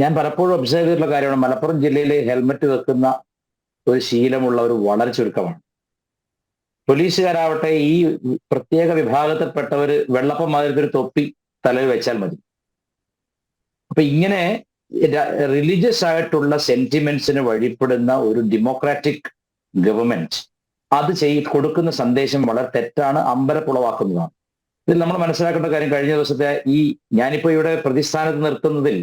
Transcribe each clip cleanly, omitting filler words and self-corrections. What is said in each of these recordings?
ഞാൻ പലപ്പോഴും ഒബ്സർവ് ചെയ്തിട്ടുള്ള കാര്യമാണ്, മലപ്പുറം ജില്ലയിൽ ഹെൽമറ്റ് വെക്കുന്ന ഒരു ശീലമുള്ളവർ വളരെ ചുരുക്കമാണ്. പോലീസുകാരാവട്ടെ ഈ പ്രത്യേക വിഭാഗത്തിൽപ്പെട്ടവർ വെള്ളപ്പം മാതിരത്തെ ഒരു തൊപ്പി തലയിൽ വെച്ചാൽ മതി. അപ്പൊ ഇങ്ങനെ റിലീജിയസ് ആയിട്ടുള്ള സെന്റിമെന്റ്സിന് വഴിപ്പെടുന്ന ഒരു ഡെമോക്രാറ്റിക് ഗവൺമെന്റ് അത് കൊടുക്കുന്ന സന്ദേശം വളരെ തെറ്റാണ്, അമ്പരപ്പുളവാക്കുന്നതാണ്. ഇതിൽ നമ്മൾ മനസ്സിലാക്കേണ്ട കാര്യം, കഴിഞ്ഞ ദിവസത്തെ ഞാനിപ്പോ ഇവിടെ പ്രതിസ്ഥാനത്ത് നിർത്തുന്നതിൽ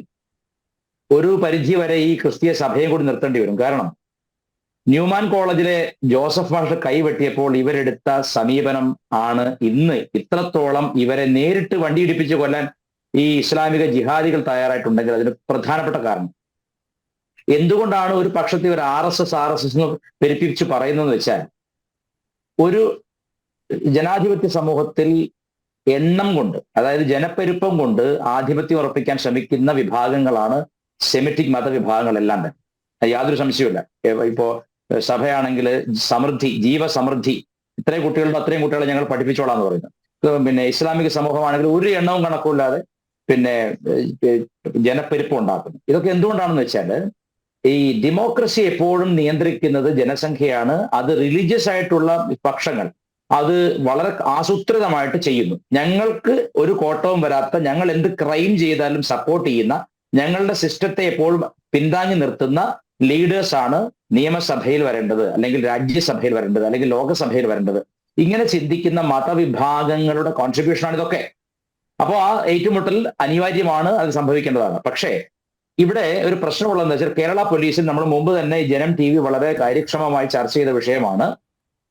ഒരു പരിധി വരെ ഈ ക്രിസ്തീയ സഭയെ കൂടി നിർത്തേണ്ടി വരും. കാരണം ന്യൂമാൻ കോളേജിലെ ജോസഫ് മാഷ് കൈവെട്ടിയപ്പോൾ ഇവരെടുത്ത സമീപനം ആണ് ഇന്ന് ഇത്രത്തോളം ഇവരെ നേരിട്ട് വണ്ടിയിടിപ്പിച്ച് കൊല്ലാൻ ഈ ഇസ്ലാമിക ജിഹാദികൾ തയ്യാറായിട്ടുണ്ടെങ്കിൽ അതിന് പ്രധാനപ്പെട്ട കാരണം. എന്തുകൊണ്ടാണ് ഒരു പക്ഷത്തെ ഒരു RSS എന്ന് പെരുപ്പിച്ച് പറയുന്നതെന്ന് വെച്ചാൽ, ഒരു ജനാധിപത്യ സമൂഹത്തിൽ എണ്ണം കൊണ്ട്, അതായത് ജനപ്പെരുപ്പം കൊണ്ട് ആധിപത്യം ഉറപ്പിക്കാൻ ശ്രമിക്കുന്ന വിഭാഗങ്ങളാണ് സെമിറ്റിക് മതവിഭാഗങ്ങളെല്ലാം തന്നെ. യാതൊരു സംശയവുമില്ല. ഇപ്പോ സഭയാണെങ്കിൽ സമൃദ്ധി, ജീവസമൃദ്ധി, ഇത്രയും കുട്ടികളുടെ അത്രയും കുട്ടികളെ ഞങ്ങൾ പഠിപ്പിച്ചോളാന്ന് പറയുന്നത്. പിന്നെ ഇസ്ലാമിക സമൂഹമാണെങ്കിൽ ഒരു എണ്ണവും കണക്കില്ലാതെ പിന്നെ ജനപ്പെരുപ്പം ഉണ്ടാക്കുന്നു. ഇതൊക്കെ എന്തുകൊണ്ടാണെന്ന് വെച്ചാൽ, ഈ ഡെമോക്രസി എപ്പോഴും നിയന്ത്രിക്കുന്നത് ജനസംഖ്യയാണ്. അത് റിലീജിയസ് ആയിട്ടുള്ള പക്ഷങ്ങൾ അത് വളരെ ആസൂത്രിതമായിട്ട് ചെയ്യുന്നു. ഞങ്ങൾക്ക് ഒരു കോട്ടവും വരാത്ത, ഞങ്ങൾ എന്ത് ക്രൈം ചെയ്താലും സപ്പോർട്ട് ചെയ്യുന്ന, ഞങ്ങളുടെ സിസ്റ്റത്തെ എപ്പോഴും പിന്താങ്ങി നിർത്തുന്ന ലീഡേഴ്സ് ആണ് നിയമസഭയിൽ വരേണ്ടത്, അല്ലെങ്കിൽ രാജ്യസഭയിൽ വരേണ്ടത്, അല്ലെങ്കിൽ ലോകസഭയിൽ വരേണ്ടത്. ഇങ്ങനെ ചിന്തിക്കുന്ന മതവിഭാഗങ്ങളുടെ കോൺട്രിബ്യൂഷനാണ് ഇതൊക്കെ. അപ്പോൾ ആ ഏറ്റുമുട്ടൽ അനിവാര്യമാണ്, അത് സംഭവിക്കേണ്ടതാണ്. പക്ഷേ ഇവിടെ ഒരു പ്രശ്നമുള്ളതെന്ന് വെച്ചാൽ, കേരള പോലീസിൽ നമ്മൾ മുമ്പ് തന്നെ ജനം TV വളരെ കാര്യക്ഷമമായി ചർച്ച ചെയ്ത വിഷയമാണ്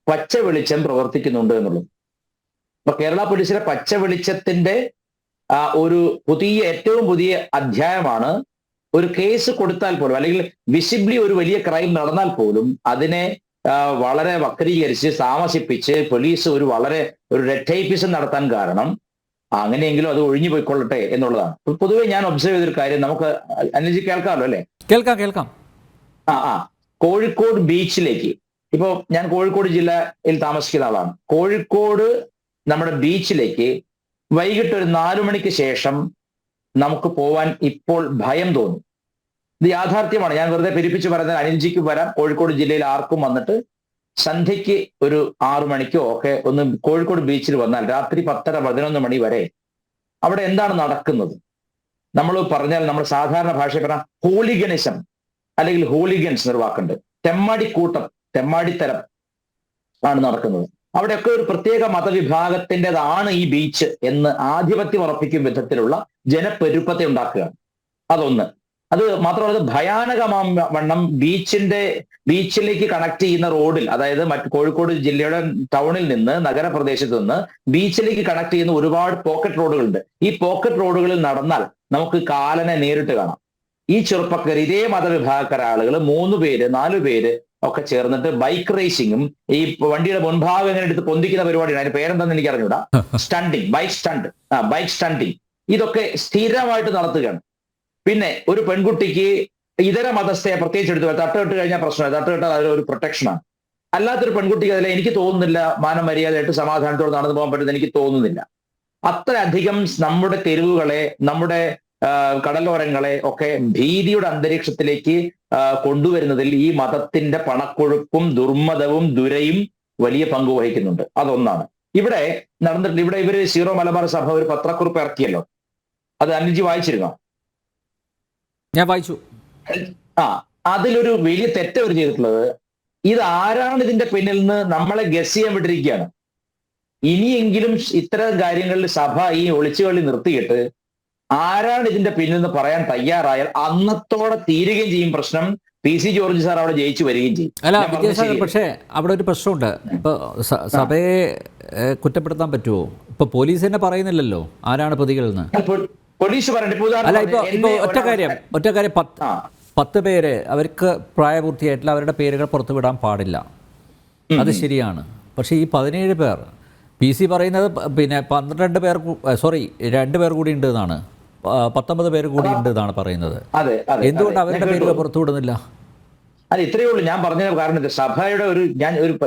പച്ച വെളിച്ചം പ്രവർത്തിക്കുന്നുണ്ട് എന്നുള്ളത്. അപ്പൊ കേരള പോലീസിലെ പച്ച വെളിച്ചത്തിന്റെ ഒരു ഏറ്റവും പുതിയ അധ്യായമാണ്, ഒരു കേസ് കൊടുത്താൽ പോലും, അല്ലെങ്കിൽ വിസിബിളി ഒരു വലിയ ക്രൈം നടന്നാൽ പോലും അതിനെ വളരെ വക്രീകരിച്ച് താമസിപ്പിച്ച് പോലീസ് ഒരു റെറ്റൈപ്പിസം നടത്താൻ കാരണം, അങ്ങനെയെങ്കിലും അത് ഒഴിഞ്ഞു പോയിക്കൊള്ളട്ടെ എന്നുള്ളതാണ്. പൊതുവെ ഞാൻ ഒബ്സർവ് ചെയ്തൊരു കാര്യം, നമുക്ക് അനുജി കേൾക്കാമല്ലോ അല്ലെ? കേൾക്കാം. കോഴിക്കോട് ബീച്ചിലേക്ക്, ഇപ്പോ ഞാൻ കോഴിക്കോട് ജില്ലയിൽ താമസിക്കുന്ന ആളാണ്. കോഴിക്കോട് നമ്മുടെ ബീച്ചിലേക്ക് വൈകിട്ട് ഒരു 4 മണിക്ക് ശേഷം നമുക്ക് പോവാൻ ഇപ്പോൾ ഭയം തോന്നും. ഇത് യാഥാർത്ഥ്യമാണ്. ഞാൻ വെറുതെ പെരുപ്പിച്ച് പറയുന്നത്, അനിൽജിക്ക് വരാം, കോഴിക്കോട് ജില്ലയിൽ ആർക്കും വന്നിട്ട് സന്ധ്യയ്ക്ക് ഒരു 6 മണിക്കോ ഒക്കെ ഒന്ന് കോഴിക്കോട് ബീച്ചിൽ വന്നാൽ രാത്രി 10:30-11 മണി വരെ അവിടെ എന്താണ് നടക്കുന്നത്? നമ്മൾ പറഞ്ഞാൽ, നമ്മൾ സാധാരണ ഭാഷയിൽ പറഞ്ഞാൽ ഹോളിഗണിസം അല്ലെങ്കിൽ ഹോളിഗൻസ് എന്നൊരു വാക്കുണ്ട്. തെമ്മാടിത്തരം ആണ് നടക്കുന്നത്. അവിടെയൊക്കെ ഒരു പ്രത്യേക മതവിഭാഗത്തിൻ്റെതാണ് ഈ ബീച്ച് എന്ന് ആധിപത്യം ഉറപ്പിക്കും വിധത്തിലുള്ള ജനപ്പെരുപ്പത്തെ ഉണ്ടാക്കുകയാണ്. അതൊന്ന്. അത് മാത്രമല്ല, ഭയാനകമാം വണ്ണം ബീച്ചിലേക്ക് കണക്ട് ചെയ്യുന്ന റോഡിൽ, അതായത് കോഴിക്കോട് ജില്ലയുടെ ടൗണിൽ നിന്ന്, നഗരപ്രദേശത്ത് നിന്ന് ബീച്ചിലേക്ക് കണക്ട് ചെയ്യുന്ന ഒരുപാട് പോക്കറ്റ് റോഡുകളുണ്ട്. ഈ പോക്കറ്റ് റോഡുകളിൽ നടന്നാൽ നമുക്ക് കാലനെ നേരിട്ട് കാണാം. ഈ ചെറുപ്പക്കാർ, ഇതേ മതവിഭാഗക്കാര ആളുകൾ 3 പേര് 4 പേര് ഒക്കെ ചേർന്നിട്ട് ബൈക്ക് റേസിങ്ങും, ഈ വണ്ടിയുടെ മുൻഭാഗം എങ്ങനെ എടുത്ത് പൊന്തിക്കുന്ന പരിപാടിയാണ്. അതിന്റെ പേരെന്താന്ന് എനിക്ക് അറിഞ്ഞൂടാ. ബൈക്ക് സ്റ്റണ്ടിങ് ഇതൊക്കെ സ്ഥിരമായിട്ട് നടത്തുകയാണ്. പിന്നെ ഒരു പെൺകുട്ടിക്ക് ഇതര മതസ്ഥയെ പ്രത്യേകിച്ച് എടുത്തു തട്ടുകെട്ട് കഴിഞ്ഞാൽ പ്രശ്നമാണ്. തട്ടുകെട്ടാൽ അതൊരു പ്രൊട്ടക്ഷനാണ്. അല്ലാത്തൊരു പെൺകുട്ടിക്ക് അതിൽ എനിക്ക് തോന്നുന്നില്ല മാനം മര്യാദയായിട്ട് സമാധാനത്തോടെ നടന്നു പോകാൻ പറ്റുന്നത് എനിക്ക് തോന്നുന്നില്ല. അത്രയധികം നമ്മുടെ തെരുവുകളെ, നമ്മുടെ കടലോരങ്ങളെ ഒക്കെ ഭീതിയുടെ അന്തരീക്ഷത്തിലേക്ക് കൊണ്ടുവരുന്നതിൽ ഈ മതത്തിന്റെ പണക്കൊഴുപ്പും ദുർമതവും ദുരയും വലിയ പങ്ക് വഹിക്കുന്നുണ്ട്. അതൊന്നാണ്. ഇവിടെ നടന്നിട്ടുണ്ട്. ഇവിടെ ഇവര് സീറോ മലബാർ സഭ ഒരു പത്രക്കുറിപ്പ് ഇറക്കിയല്ലോ, അത് അനിൽജി വായിച്ചിരുന്നോ? ഞാൻ വായിച്ചു. അതിലൊരു വലിയ തെറ്റ് അവർ ചെയ്തിട്ടുള്ളത്, ഇത് ആരാണ് ഇതിന്റെ പിന്നിൽ നിന്ന് നമ്മളെ ഗസ് ചെയ്യാൻ വിട്ടിരിക്കുകയാണ്. ഇനിയെങ്കിലും ഇത്തരം കാര്യങ്ങളിൽ സഭ ഈ ഒളിച്ചുകളി നിർത്തിയിട്ട് ആരാണ് ഇതിന്റെ പിന്നിൽ നിന്ന് പറയാൻ തയ്യാറായാൽ അന്നത്തോടെ തീരുകയും ചെയ്യും പ്രശ്നം. PC ജോർജ് സാർ അവിടെ ജയിച്ചു വരികയും ചെയ്യും. അല്ല വിദ്യാസാഗർ, പക്ഷേ അവിടെ ഒരു പ്രശ്നമുണ്ട്. ഇപ്പൊ സഭയെ കുറ്റപ്പെടുത്താൻ പറ്റുമോ? ഇപ്പൊ പോലീസ് തന്നെ പറയുന്നില്ലല്ലോ ആരാണ് പ്രതികളെന്ന്. പോലീസ് അല്ല, ഇപ്പൊ ഒറ്റ കാര്യം 10 പേര് അവർക്ക് പ്രായപൂർത്തിയായിട്ടില്ല, അവരുടെ പേരുകൾ പുറത്തുവിടാൻ പാടില്ല, അത് ശരിയാണ്. പക്ഷേ ഈ 17 പേർ, PC പറയുന്നത് പിന്നെ 2 പേർ കൂടി ഉണ്ട് എന്നാണ്, 19 പേര് കൂടി ഉണ്ട് എന്നാണ് പറയുന്നത്. എന്തുകൊണ്ട് അവരുടെ പേരുകൾ പുറത്തുവിടുന്നില്ല? അല്ല, ഇത്രയേ ഉള്ളൂ. ഞാൻ പറഞ്ഞ കാരണം സഭയുടെ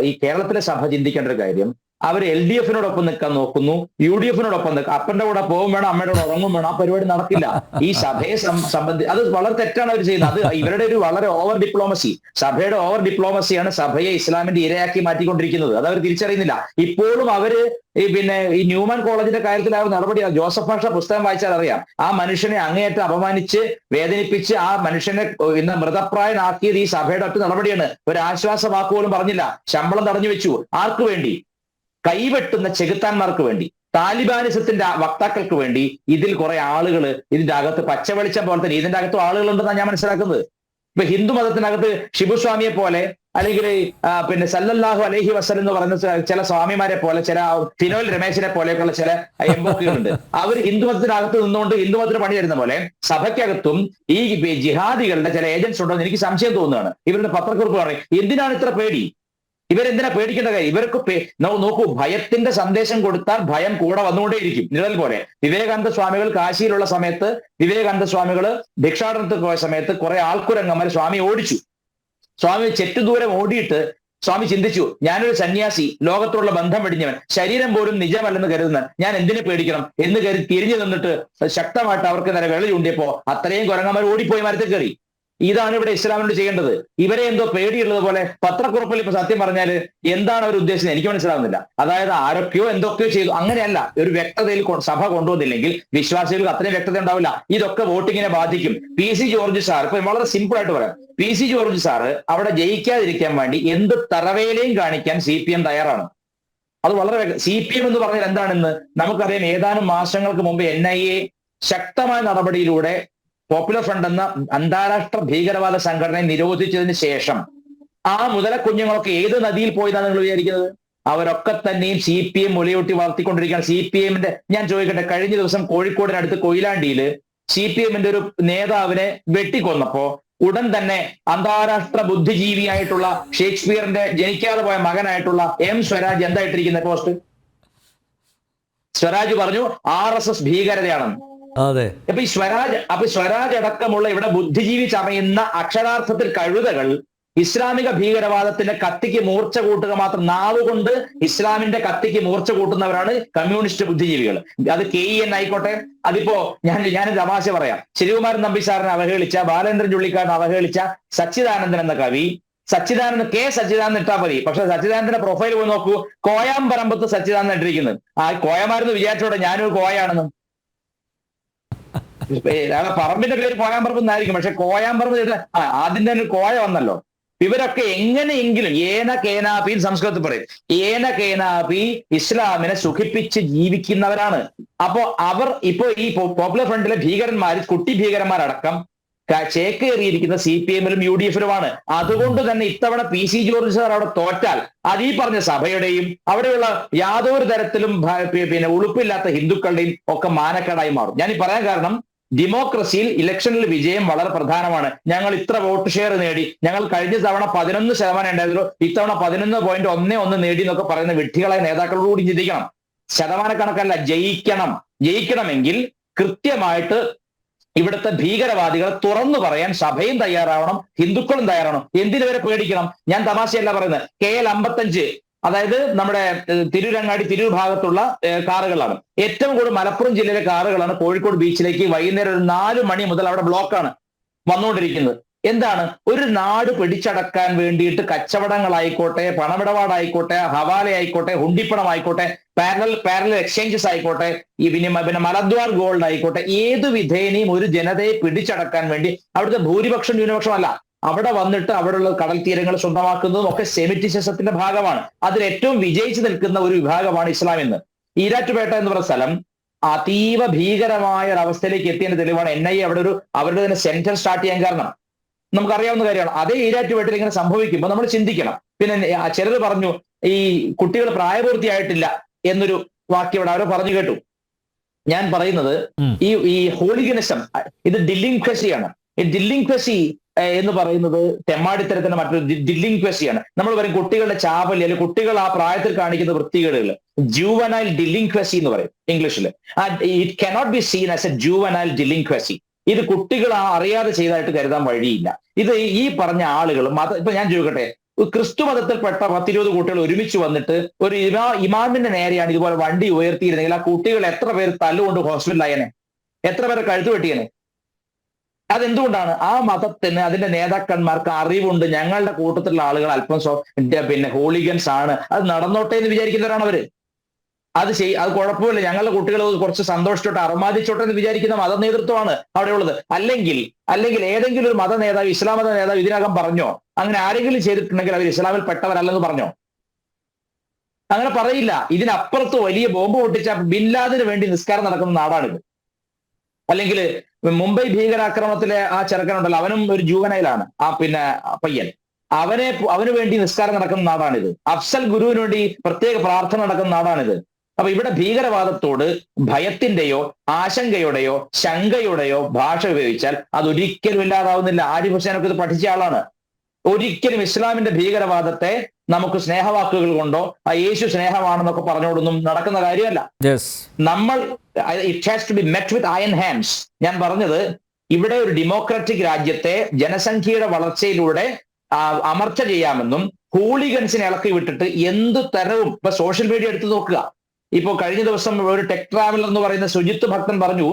ഈ കേരളത്തിലെ സഭ ചിന്തിക്കേണ്ട ഒരു കാര്യം, അവർ LDF-നോടൊപ്പം നിൽക്കാൻ നോക്കുന്നു, UDF-നോടൊപ്പം നിൽക്കുക. അപ്പന്റെ കൂടെ പോകും വേണം, അമ്മയുടെ കൂടെ ഉറങ്ങും വേണം. ആ പരിപാടി നടക്കില്ല. ഈ സഭയെ സംബന്ധിച്ച് അത് വളരെ തെറ്റാണ് അവർ ചെയ്യുന്നത്. അത് ഇവരുടെ ഒരു വളരെ ഓവർ ഡിപ്ലോമസി, സഭയുടെ ഓവർ ഡിപ്ലോമസിയാണ് സഭയെ ഇസ്ലാമിന്റെ ഇരയാക്കി മാറ്റിക്കൊണ്ടിരിക്കുന്നത്. അത് അവർ തിരിച്ചറിയുന്നില്ല. ഇപ്പോഴും അവര് ഈ ന്യൂമാൻ കോളേജിന്റെ കാര്യത്തിൽ അവർ നടപടിയാണ്. ജോസഫ് ഭാഷ പുസ്തകം വായിച്ചാൽ അറിയാം. ആ മനുഷ്യനെ അങ്ങേയറ്റം അപമാനിച്ച് വേദനിപ്പിച്ച് ആ മനുഷ്യനെ ഇന്ന് മൃതപ്രായനാക്കിയത് ഈ സഭയുടെ ഒറ്റ നടപടിയാണ്. ഒരു ആശ്വാസ വാക്ക് പോലും പറഞ്ഞില്ല. ശമ്പളം തടഞ്ഞു വെച്ചു. ആർക്കു വേണ്ടി? കൈവെട്ടുന്ന ചെകുത്താന്മാർക്ക് വേണ്ടി, താലിബാനിസത്തിന്റെ വക്താക്കൾക്ക് വേണ്ടി. ഇതിൽ കുറെ ആളുകൾ ഇതിന്റെ അകത്ത് പച്ചവെളിച്ചം പോലെ തന്നെ ഇതിന്റെ അകത്തും ആളുകളുണ്ടെന്നാണ് ഞാൻ മനസ്സിലാക്കുന്നത്. ഇപ്പൊ ഹിന്ദു മതത്തിനകത്ത് ഷിബുസ്വാമിയെ പോലെ, അല്ലെങ്കിൽ സല്ലല്ലാഹു അലൈഹി വസല്ലം എന്ന് പറയുന്ന ചില സ്വാമിമാരെ പോലെ, ചില ഫിനോൽ രമേശിനെ പോലെയൊക്കെയുള്ള ചില എംബോക്കുകളുണ്ട്. അവർ ഹിന്ദു മതത്തിനകത്ത് നിന്നുകൊണ്ട് ഹിന്ദു മതത്തിന് പണി തരുന്ന പോലെ സഭയ്ക്കകത്തും ഈ ജിഹാദികളുടെ ചില ഏജൻസ് ഉണ്ടോ എന്ന് എനിക്ക് സംശയം തോന്നുകയാണ്. ഇവരുടെ പത്രക്കുറിപ്പ് പറയും, എന്തിനാണ് ഇത്ര പേടി? ഇവരെന്തിനാ പേടിക്കേണ്ട കാര്യം? ഇവർക്ക് നോക്കൂ, ഭയത്തിന്റെ സന്ദേശം കൊടുത്താൽ ഭയം കൂടെ വന്നുകൊണ്ടേയിരിക്കും. നിഴൽ പോലെ വിവേകാനന്ദ സ്വാമികൾ കാശിയിലുള്ള സമയത്ത്, വിവേകാനന്ദ സ്വാമികൾ ഭിക്ഷാടനത്തിൽ പോയ സമയത്ത് കുറെ ആൾക്കുരങ്ങന്മാർ സ്വാമി ഓടിച്ചു. സ്വാമി ചെറ്റുദൂരം ഓടിയിട്ട് സ്വാമി ചിന്തിച്ചു, ഞാനൊരു സന്യാസി, ലോകത്തോടുള്ള ബന്ധം വെടിഞ്ഞവൻ, ശരീരം പോലും നിജമല്ലെന്ന് കരുതുന്നവൻ, ഞാൻ എന്തിനു പേടിക്കണം എന്ന് കരുതി തിരിഞ്ഞു നിന്നിട്ട് ശക്തമായിട്ട് അവർക്ക് നേരെ വെളി ചൂണ്ടിയപ്പോ അത്രയും കുരങ്ങന്മാർ ഓടിപ്പോയി മരത്തിൽ കയറി. ഇതാണ് ഇവിടെ ഇസ്ലാമിനോട് ചെയ്യേണ്ടത്. ഇവരെ എന്തോ പേടിയുള്ളത് പോലെ പത്രക്കുറിപ്പിൽ ഇപ്പൊ സത്യം പറഞ്ഞാൽ എന്താണ് അവർ ഉദ്ദേശിച്ചത് എനിക്ക് മനസ്സിലാവുന്നില്ല. അതായത് ആരൊക്കെയോ എന്തൊക്കെയോ ചെയ്തു, അങ്ങനെയല്ല. ഒരു വ്യക്തതയിൽ സഭ കൊണ്ടുവന്നില്ലെങ്കിൽ വിശ്വാസികൾക്ക് അത്രയും വ്യക്തത ഉണ്ടാവില്ല. ഇതൊക്കെ വോട്ടിങ്ങിനെ ബാധിക്കും. PC ജോർജ് സാർ, ഇപ്പൊ വളരെ സിമ്പിൾ ആയിട്ട് പറയാം, PC ജോർജ് സാറ് അവിടെ ജയിക്കാതിരിക്കാൻ വേണ്ടി എന്ത് തറവേലയും കാണിക്കാൻ CPM തയ്യാറാണ്. അത് വളരെ CPM എന്ന് പറഞ്ഞാൽ എന്താണെന്ന് നമുക്കറിയാം. ഏതാനും മാസങ്ങൾക്ക് മുമ്പ് NIA ശക്തമായ നടപടിയിലൂടെ പോപ്പുലർ ഫ്രണ്ട് എന്ന അന്താരാഷ്ട്ര ഭീകരവാദ സംഘടനയെ നിരോധിച്ചതിന് ശേഷം ആ മുതലക്കുഞ്ഞുങ്ങളൊക്കെ ഏത് നദിയിൽ പോയതാണ് നിങ്ങൾ വിചാരിക്കുന്നത്? അവരൊക്കെ തന്നെയും CPM മുലയൂട്ടി വളർത്തിക്കൊണ്ടിരിക്കുകയാണ്. CPM-ന്റെ ഞാൻ ചോദിക്കട്ടെ, കഴിഞ്ഞ ദിവസം കോഴിക്കോടിനടുത്ത് കൊയിലാണ്ടിയിൽ CPM-ന്റെ ഒരു നേതാവിനെ വെട്ടിക്കൊന്നപ്പോ ഉടൻ തന്നെ അന്താരാഷ്ട്ര ബുദ്ധിജീവിയായിട്ടുള്ള ഷേക്സ്പിയറിന്റെ ജനിക്കാതെ പോയ മകനായിട്ടുള്ള M സ്വരാജ് എന്തായിട്ടിരിക്കുന്ന പോസ്റ്റ്? സ്വരാജ് പറഞ്ഞു RSS ഭീകരതയാണെന്ന്. അതെ. അപ്പൊ ഈ സ്വരാജ് അടക്കമുള്ള ഇവിടെ ബുദ്ധിജീവി ചമയുന്ന അക്ഷരാർത്ഥത്തിൽ കഴുതകൾ ഇസ്ലാമിക ഭീകരവാദത്തിന്റെ കത്തിക്ക് മൂർച്ച കൂട്ടുക മാത്രം, നാവുകൊണ്ട് ഇസ്ലാമിന്റെ കത്തിക്ക് മൂർച്ച കൂട്ടുന്നവരാണ് കമ്മ്യൂണിസ്റ്റ് ബുദ്ധിജീവികൾ. അത് KEN ആയിക്കോട്ടെ. അതിപ്പോ ഞാൻ തമാശ പറയാം, ശ്രീകുമാരൻ നമ്പി സാറിനെ അവഹേളിച്ച, ബാലേന്ദ്രൻ ചുള്ളിക്കാരനെ അവഹേളിച്ച സച്ചിദാനന്ദൻ എന്ന കവി, സച്ചിദാനന്ദൻ ഇട്ടാ മതി. പക്ഷെ സച്ചിദാനന്ദന്റെ പ്രൊഫൈൽ പോയി നോക്കൂ, കോയാമ്പറമ്പത്ത് സച്ചിദാനന്ദൻ ഇട്ടിരിക്കുന്നത്. ആ കോയമാരെന്ന് വിചാരിച്ചോടെ ഞാനൊരു കോയാണെന്ന്. പറമ്പിന്റെ പേര് കോയാമ്പറമ്പ് എന്നായിരിക്കും, പക്ഷെ കോയാമ്പറമ്പ് ആദ്യം തന്നെ കോയ വന്നല്ലോ. ഇവരൊക്കെ എങ്ങനെയെങ്കിലും ഏന കേനാപി സംസ്കൃതത്തിൽ പറയും, ഏന കേനാപി ഇസ്ലാമിനെ സുഖിപ്പിച്ച് ജീവിക്കുന്നവരാണ്. അപ്പോ അവർ ഇപ്പോ ഈ പോപ്പുലർ ഫ്രണ്ടിലെ ഭീകരന്മാർ, കുട്ടി ഭീകരന്മാരടക്കം ചേക്കേറിയിരിക്കുന്ന CPM-ലും UDF-ലുമാണ്. അതുകൊണ്ട് തന്നെ ഇത്തവണ PC ജോർജ് സാർ അവിടെ തോറ്റാൽ അത് ഈ പറഞ്ഞ സഭയുടെയും അവിടെയുള്ള യാതൊരു തരത്തിലും ഉളുപ്പില്ലാത്ത ഹിന്ദുക്കളുടെയും ഒക്കെ മാനക്കേടായി മാറും. ഞാൻ ഈ പറയാൻ കാരണം, ഡെമോക്രസിയിൽ ഇലക്ഷനിൽ വിജയം വളരെ പ്രധാനമാണ്. ഞങ്ങൾ ഇത്ര വോട്ട് ഷെയർ നേടി, ഞങ്ങൾ കഴിഞ്ഞ തവണ 11% ഉണ്ടായല്ലോ, ഇത്തവണ 11.11 നേടി എന്നൊക്കെ പറയുന്ന വിഡ്ഢികളായ നേതാക്കളോടുകൂടി ചിന്തിക്കണം. ശതമാനക്കണക്കല്ല, ജയിക്കണമെങ്കിൽ കൃത്യമായിട്ട് ഇവിടുത്തെ ഭീകരവാദികളെ തുറന്നു പറയാൻ സഭയും തയ്യാറാവണം, ഹിന്ദുക്കളും തയ്യാറാവണം. എന്തിനുവരെ പേടിക്കണം? ഞാൻ തമാശയല്ല പറയുന്നത്. KL55, അതായത് നമ്മുടെ തിരൂർ ഭാഗത്തുള്ള കാറുകളാണ്. ഏറ്റവും കൂടുതൽ മലപ്പുറം ജില്ലയിലെ കാറുകളാണ് കോഴിക്കോട് ബീച്ചിലേക്ക് വൈകുന്നേരം ഒരു 4 മണി മുതൽ അവിടെ ബ്ലോക്കാണ് വന്നുകൊണ്ടിരിക്കുന്നത്. എന്താണ്? ഒരു നാട് പിടിച്ചടക്കാൻ വേണ്ടിയിട്ട് കച്ചവടങ്ങളായിക്കോട്ടെ, പണമിടപാടായിക്കോട്ടെ, ഹവാല ആയിക്കോട്ടെ, ഹുണ്ടിപ്പണമായിക്കോട്ടെ, പാരലൽ എക്സ്ചേഞ്ചസ് ആയിക്കോട്ടെ, ഈ പിന്നെ മലദ്വാർ ഗോൾഡ് ആയിക്കോട്ടെ, ഏതു വിധേനയും ഒരു ജനതയെ പിടിച്ചടക്കാൻ വേണ്ടി അവിടുത്തെ ഭൂരിപക്ഷം ന്യൂനപക്ഷമല്ല, അവിടെ വന്നിട്ട് അവിടെയുള്ള കടൽ തീരങ്ങൾ സ്വന്തമാക്കുന്നതും ഒക്കെ സെമിറ്റിസിസത്തിന്റെ ഭാഗമാണ്. അതിൽ ഏറ്റവും വിജയിച്ചു നിൽക്കുന്ന ഒരു വിഭാഗമാണ് ഇസ്ലാം എന്ന്. ഈരാറ്റുപേട്ട എന്ന് പറയുന്ന സ്ഥലം അതീവ ഭീകരമായ ഒരു അവസ്ഥയിലേക്ക് എത്തിയതിന്റെ തെളിവാണ് NIA അവിടെ അവരുടെ തന്നെ സെന്റർ സ്റ്റാർട്ട് ചെയ്യാൻ കാരണം. നമുക്കറിയാവുന്ന കാര്യമാണ്. അതേ ഈരാറ്റുപേട്ടയിൽ ഇങ്ങനെ സംഭവിക്കുമ്പോൾ നമ്മൾ ചിന്തിക്കണം. പിന്നെ ചിലർ പറഞ്ഞു ഈ കുട്ടികൾ പ്രായപൂർത്തിയായിട്ടില്ല എന്നൊരു വാക്യം ഇവിടെ അവരെ പറഞ്ഞു കേട്ടു. ഞാൻ പറയുന്നത് ഈ ഹോളിഗനിസം ഇത് ഡിലിങ്ക്വസിയാണ്. ഈ ഡിലിങ്ക്വസി എന്ന് പറയുന്നത് തെമ്മാടിത്തരത്തിന്റെ മറ്റൊരു ഡിലിങ്ക്വസിയാണ്. നമ്മൾ പറയും കുട്ടികളുടെ ചാപല്യം, അല്ലെങ്കിൽ കുട്ടികൾ ആ പ്രായത്തിൽ കാണിക്കുന്ന വൃത്തികേടുകൾ, ജൂവനൈൽ ഡിലിങ്ക്വസി എന്ന് പറയും ഇംഗ്ലീഷിൽ. It cannot be seen as a juvenile delinquency. ഇത് കുട്ടികൾ അറിയാതെ ചെയ്തതായിട്ട് കരുതാൻ വഴിയില്ല. ഇത് ഈ പറഞ്ഞ ആളുകൾ ഇപ്പൊ ഞാൻ ചോദിക്കട്ടെ, ക്രിസ്തു മതത്തിൽപ്പെട്ട 10-20 കുട്ടികൾ ഒരുമിച്ച് വന്നിട്ട് ഒരു ഇമാമിന്റെ നേരെയാണ് ഇതുപോലെ വണ്ടി ഉയർത്തിയിരുന്നെങ്കിൽ ആ കുട്ടികൾ എത്ര പേര് തല്ലുകൊണ്ട് ഹോസ്പിറ്റലായനെ, എത്ര പേരെ കഴുത്തു വെട്ടിയനെ? അതെന്തുകൊണ്ടാണ്? ആ മതത്തിന് അതിന്റെ നേതാക്കന്മാർക്ക് അറിവുണ്ട്, ഞങ്ങളുടെ കൂട്ടത്തിലുള്ള ആളുകൾ അല്പം പിന്നെ ഹോളിഗൻസ് ആണ്, അത് നടന്നോട്ടെ എന്ന് വിചാരിക്കുന്നവരാണ് അവര്. അത് കുഴപ്പമില്ല, ഞങ്ങളുടെ കുട്ടികൾ കുറച്ച് സന്തോഷിച്ചോട്ടെ, അർമാദിച്ചോട്ടെ എന്ന് വിചാരിക്കുന്ന മത നേതൃത്വമാണ് അവിടെയുള്ളത്. അല്ലെങ്കിൽ ഏതെങ്കിലും ഒരു മത നേതാവ്, ഇസ്ലാം മത നേതാവ് ഇതിനകം പറഞ്ഞോ അങ്ങനെ ആരെങ്കിലും ചെയ്തിട്ടുണ്ടെങ്കിൽ അവർ ഇസ്ലാമിൽ പെട്ടവരല്ലെന്ന് പറഞ്ഞോ? അങ്ങനെ പറയില്ല. ഇതിനപ്പുറത്ത് വലിയ ബോംബ് പൊട്ടിച്ച ബിൻ ലാദന് വേണ്ടി നിസ്കാരം നടക്കുന്ന നാടാണിത്. അല്ലെങ്കിൽ മുംബൈ ഭീകരാക്രമണത്തിലെ ആ ചെറുക്കനുണ്ടല്ലോ, അവനും ഒരു ജൂവനൈലാണ്, ആ പിന്നെ പയ്യൻ, അവന് വേണ്ടി നിസ്കാരം നടക്കുന്ന നാടാണിത്. അഫ്സൽ ഗുരുവിന് വേണ്ടി പ്രത്യേക പ്രാർത്ഥന നടക്കുന്ന നാടാണിത്. അപ്പൊ ഇവിടെ ഭീകരവാദത്തോട് ഭയത്തിന്റെയോ ആശങ്കയുടെയോ ശങ്കയുടെയോ ഭാഷ ഉപയോഗിച്ചാൽ അതൊരിക്കലും ഇല്ലാതാവുന്നില്ല. ആരിഫ് ഹുസൈനൊക്കെ ഇത് പഠിച്ച ആളാണ്. ഒരിക്കലും ഇസ്ലാമിന്റെ ഭീകരവാദത്തെ നമുക്ക് സ്നേഹവാക്കുകൾ കൊണ്ടോ ആ യേശു സ്നേഹമാണെന്നൊക്കെ പറഞ്ഞോടൊന്നും നടക്കുന്ന കാര്യമല്ല. നമ്മൾ it has to be met with iron hands. ഞാൻ പറഞ്ഞത്, ഇവിടെ ഒരു ഡെമോക്രാറ്റിക് രാജ്യത്തെ ജനസംഖ്യയുടെ വളർച്ചയിലൂടെ അമർച്ച ചെയ്യാമെന്നും ഹൂളിഗൻസിനെ ഇളക്കി വിട്ടിട്ട് എന്ത് തരവും, ഇപ്പൊ സോഷ്യൽ മീഡിയ എടുത്തു നോക്കുക. ഇപ്പൊ കഴിഞ്ഞ ദിവസം ഒരു ടെക് ട്രാവലർ എന്ന് പറയുന്ന സുജിത്ത് ഭക്തൻ പറഞ്ഞു,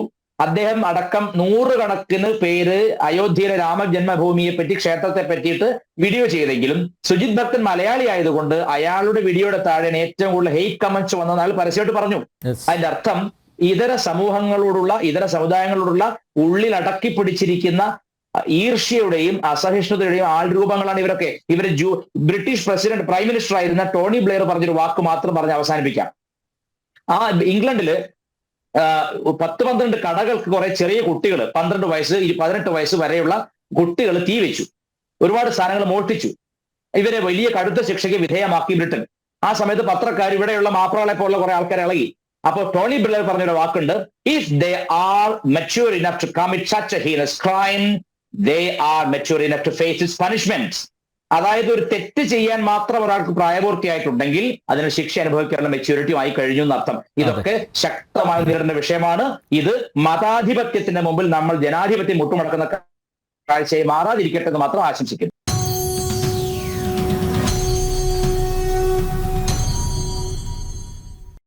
അദ്ദേഹം അടക്കം 100 കണക്കിന് പേര് അയോധ്യയിലെ രാമജന്മഭൂമിയെ പറ്റി, ക്ഷേത്രത്തെ പറ്റിയിട്ട് വീഡിയോ ചെയ്തെങ്കിലും സുജിത് ഭക്തൻ മലയാളി ആയതുകൊണ്ട് അയാളുടെ വീഡിയോയുടെ താഴെ ഏറ്റവും കൂടുതൽ ഹെയ്റ്റ് കമന്റ്സ് വന്നത് അയാൾ പരസ്യമായിട്ട് പറഞ്ഞു. അതിന്റെ അർത്ഥം ഇതര സമൂഹങ്ങളോടുള്ള, ഇതര സമുദായങ്ങളോടുള്ള ഉള്ളിൽ അടക്കി പിടിച്ചിരിക്കുന്ന ഈർഷ്യയുടെയും അസഹിഷ്ണുതയുടെയും ആൾരൂപങ്ങളാണ് ഇവരൊക്കെ. ബ്രിട്ടീഷ് പ്രസിഡന്റ്, പ്രൈം മിനിസ്റ്റർ ആയിരുന്ന ടോണി ബ്ലെയർ പറഞ്ഞൊരു വാക്ക് മാത്രം പറഞ്ഞ് അവസാനിപ്പിക്കാം. ആ ഇംഗ്ലണ്ടില് 10-12 കടകൾക്ക് കുറെ ചെറിയ കുട്ടികൾ, 12 വയസ്സ് 18 വയസ്സ് വരെയുള്ള കുട്ടികൾ തീ വെച്ചു, ഒരുപാട് സാധനങ്ങൾ മോഷ്ടിച്ചു. ഇവരെ വലിയ കടുത്ത ശിക്ഷയ്ക്ക് വിധേയമാക്കി ബ്രിട്ടൻ. ആ സമയത്ത് പത്രക്കാർ, ഇവിടെയുള്ള മാപ്രകളെ പോലുള്ള കുറെ ആൾക്കാർ ഇളകി. അപ്പോൾ ടോണി ബ്ലെയർ പറഞ്ഞൊരു വാക്കുണ്ട്, if they are mature enough to commit such a heinous crime, they are mature enough to face its punishments. അതായത് ഒരു തെറ്റ് ചെയ്യാൻ മാത്രം ഒരാൾക്ക് പ്രായപൂർത്തിയായിട്ടുണ്ടെങ്കിൽ അതിന് ശിക്ഷ അനുഭവിക്കാനുള്ള മെച്യൂരിറ്റി ആയി കഴിഞ്ഞു എന്നർത്ഥം. ഇതൊക്കെ ശക്തമായി നേരിടുന്ന വിഷയമാണ്. ഇത് മതാധിപത്യത്തിന്റെ മുമ്പിൽ നമ്മൾ ജനാധിപത്യം മുട്ടുമടക്കുന്ന കാഴ്ചയെ മാറാതിരിക്കട്ടെ എന്ന് മാത്രം ആശംസിക്കുന്നു.